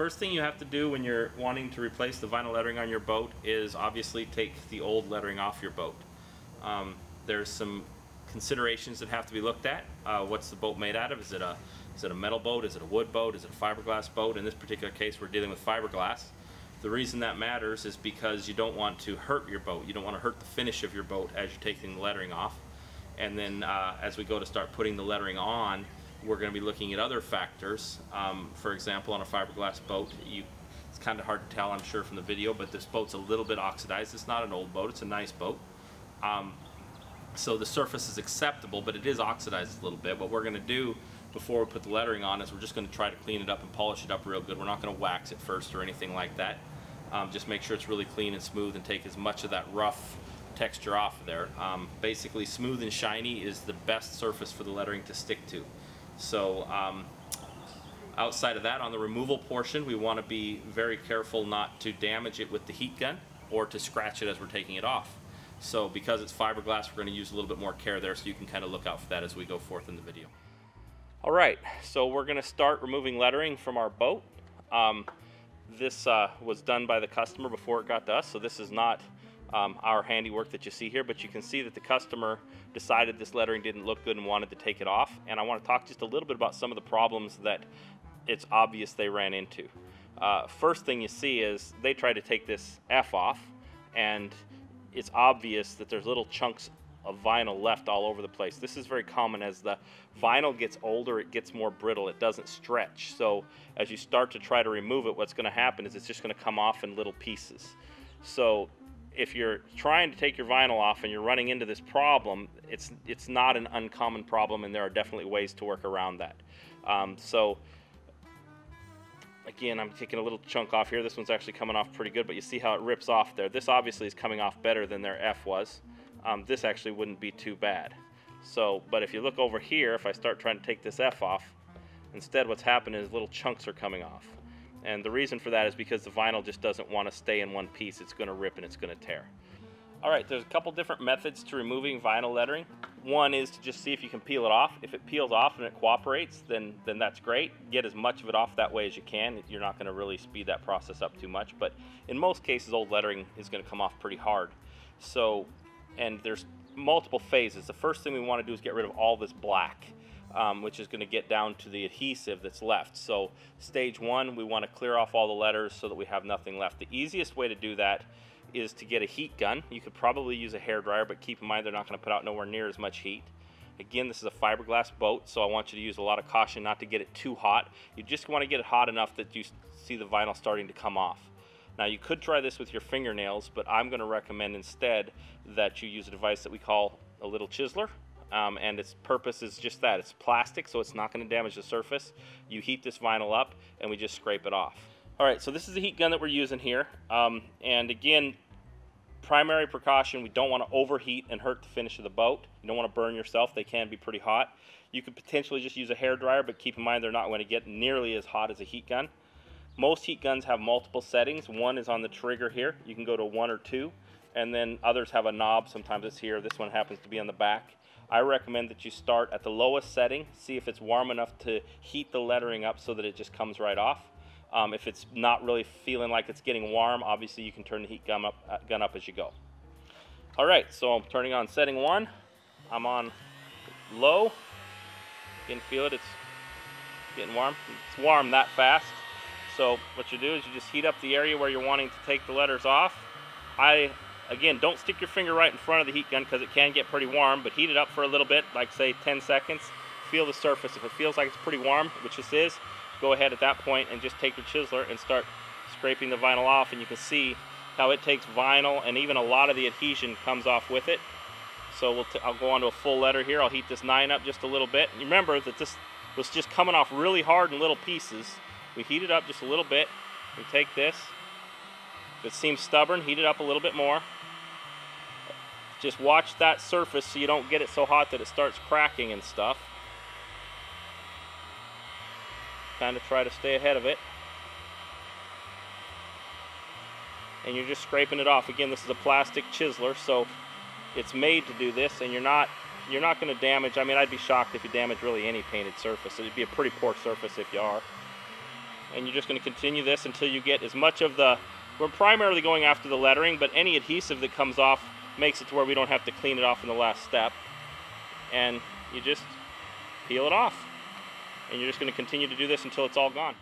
First thing you have to do when you're wanting to replace the vinyl lettering on your boat is obviously take the old lettering off your boat. There's some considerations that have to be looked at. What's the boat made out of? Is it a metal boat? Is it a wood boat? Is it a fiberglass boat? In this particular case, we're dealing with fiberglass. The reason that matters is because you don't want to hurt your boat. You don't want to hurt the finish of your boat as you're taking the lettering off. And then as we go to start putting the lettering on, we're going to be looking at other factors. For example, on a fiberglass boat, it's kind of hard to tell, I'm sure, from the video, but this boat's a little bit oxidized. It's not an old boat, it's a nice boat. So the surface is acceptable, but it is oxidized a little bit. What we're going to do before we put the lettering on is we're just going to try to clean it up and polish it up real good. We're not going to wax it first or anything like that. Just make sure it's really clean and smooth and take as much of that rough texture off of there. Basically, smooth and shiny is the best surface for the lettering to stick to. So outside of that, on the removal portion, we want to be very careful not to damage it with the heat gun or to scratch it as we're taking it off. So because it's fiberglass, we're going to use a little bit more care there, so you can kind of look out for that as we go forth in the video. All right, so we're going to start removing lettering from our boat. This was done by the customer before it got to us, so this is not our handiwork that you see here, but you can see that the customer decided this lettering didn't look good and wanted to take it off. And I want to talk just a little bit about some of the problems that it's obvious they ran into. First thing you see is they tried to take this F off, and it's obvious that there's little chunks of vinyl left all over the place. This is very common. As the vinyl gets older, it gets more brittle. It doesn't stretch. So as you start to try to remove it, what's going to happen is it's just going to come off in little pieces. So if you're trying to take your vinyl off and you're running into this problem, it's not an uncommon problem, and there are definitely ways to work around that. So again, I'm taking a little chunk off here. This one's actually coming off pretty good, but you see how it rips off there. This obviously is coming off better than their F was. This actually wouldn't be too bad. So, but if you look over here, if I start trying to take this F off, instead what's happening is little chunks are coming off. And the reason for that is because the vinyl just doesn't want to stay in one piece. It's going to rip and it's going to tear. All right, there's a couple different methods to removing vinyl lettering. One is to just see if you can peel it off. If it peels off and it cooperates, then that's great. Get as much of it off that way as you can. You're not going to really speed that process up too much, but in most cases, old lettering is going to come off pretty hard. So, and there's multiple phases. The first thing we want to do is get rid of all this black, which is going to get down to the adhesive that's left. So stage one, we want to clear off all the letters so that we have nothing left. The easiest way to do that is to get a heat gun. You could probably use a hairdryer, but keep in mind they're not going to put out nowhere near as much heat. Again, this is a fiberglass boat, so I want you to use a lot of caution not to get it too hot. You just want to get it hot enough that you see the vinyl starting to come off. Now, you could try this with your fingernails, but I'm going to recommend instead that you use a device that we call a little chiseler. And its purpose is just that. It's plastic, so it's not going to damage the surface. You heat this vinyl up, and we just scrape it off. All right, so this is the heat gun that we're using here. And again, primary precaution, we don't want to overheat and hurt the finish of the boat. You don't want to burn yourself. They can be pretty hot. You could potentially just use a hairdryer, but keep in mind they're not going to get nearly as hot as a heat gun. Most heat guns have multiple settings. One is on the trigger here. You can go to 1 or 2, and then others have a knob. Sometimes it's here. This one happens to be on the back. I recommend that you start at the lowest setting, see if it's warm enough to heat the lettering up so that it just comes right off. If it's not really feeling like it's getting warm, obviously you can turn the heat gun up as you go. All right, so I'm turning on setting 1. I'm on low. You can feel it, it's getting warm. It's warm that fast. So what you do is you just heat up the area where you're wanting to take the letters off. Again, don't stick your finger right in front of the heat gun because it can get pretty warm, but heat it up for a little bit, like say 10 seconds. Feel the surface. If it feels like it's pretty warm, which this is, go ahead at that point and just take your chiseler and start scraping the vinyl off, and you can see how it takes vinyl and even a lot of the adhesion comes off with it. So I'll go on to a full letter here. I'll heat this 9 up just a little bit. And remember that this was just coming off really hard in little pieces. We heat it up just a little bit. We take this. If it seems stubborn, heat it up a little bit more. Just watch that surface so you don't get it so hot that it starts cracking and stuff. Kind of try to stay ahead of it. And you're just scraping it off. Again, this is a plastic chiseler, so it's made to do this, and you're not going to damage. I mean, I'd be shocked if you damage really any painted surface. It'd be a pretty poor surface if you are. And you're just going to continue this until you get as much of the, we're primarily going after the lettering, but any adhesive that comes off makes it to where we don't have to clean it off in the last step. And you just peel it off. And you're just going to continue to do this until it's all gone.